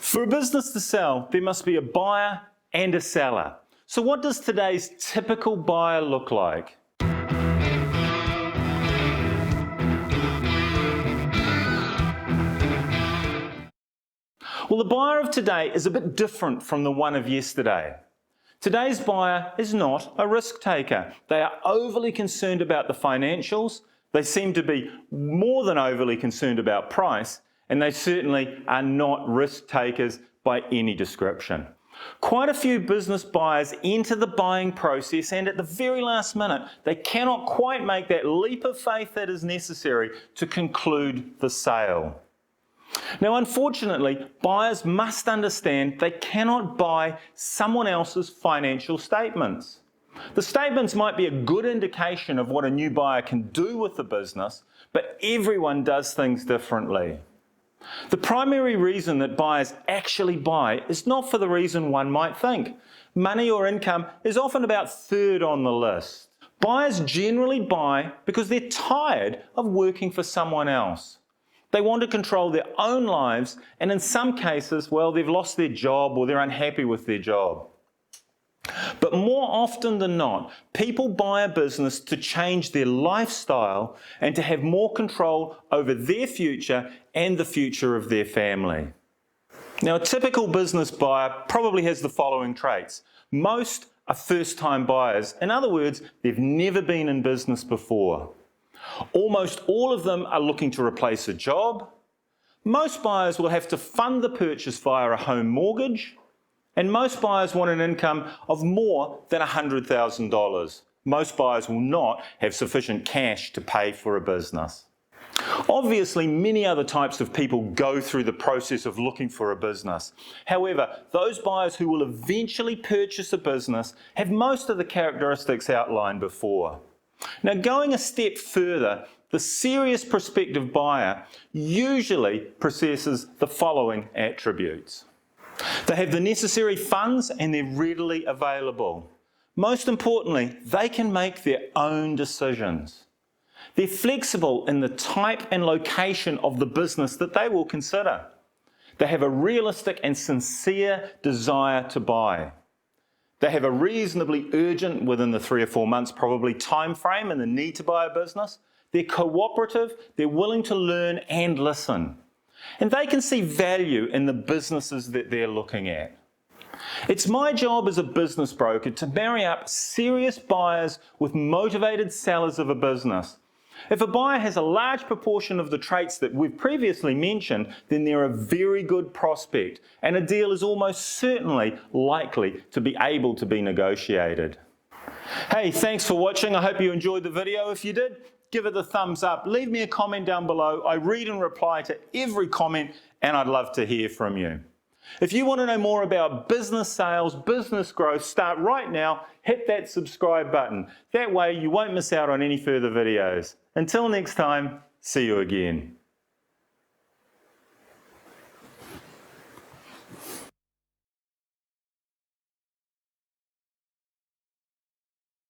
For a business to sell, there must be a buyer and a seller. So what does today's typical buyer look like? Well, the buyer of today is a bit different from the one of yesterday. Today's buyer is not a risk taker. They are overly concerned about the financials. They seem to be more than overly concerned about price, and they certainly are not risk takers by any description. Quite a few business buyers enter the buying process, and at the very last minute, they cannot quite make that leap of faith that is necessary to conclude the sale. Now, unfortunately, buyers must understand they cannot buy someone else's financial statements. The statements might be a good indication of what a new buyer can do with the business, but everyone does things differently. The primary reason that buyers actually buy is not for the reason one might think. Money or income is often about third on the list. Buyers generally buy because they're tired of working for someone else. They want to control their own lives, and in some cases, well, they've lost their job or they're unhappy with their job. But more often than not, people buy a business to change their lifestyle and to have more control over their future and the future of their family. Now, a typical business buyer probably has the following traits. Most are first-time buyers. In other words, they've never been in business before. Almost all of them are looking to replace a job. Most buyers will have to fund the purchase via a home mortgage. And most buyers want an income of more than $100,000. Most buyers will not have sufficient cash to pay for a business. Obviously, many other types of people go through the process of looking for a business. However, those buyers who will eventually purchase a business have most of the characteristics outlined before. Now, going a step further, the serious prospective buyer usually possesses the following attributes. They have the necessary funds and they're readily available. Most importantly, they can make their own decisions. They're flexible in the type and location of the business that they will consider. They have a realistic and sincere desire to buy. They have a reasonably urgent, within the 3 or 4 months probably, time frame and the need to buy a business. They're cooperative, they're willing to learn and listen. And they can see value in the businesses that they're looking at. It's my job as a business broker to marry up serious buyers with motivated sellers of a business. If a buyer has a large proportion of the traits that we've previously mentioned, then they're a very good prospect, and a deal is almost certainly likely to be able to be negotiated. Hey, thanks for watching. I hope you enjoyed the video. If you did, give it a thumbs up. Leave me a comment down below. I read and reply to every comment, and I'd love to hear from you. If you want to know more about business sales, business growth, start right now. Hit that subscribe button. That way you won't miss out on any further videos. Until next time, see you again.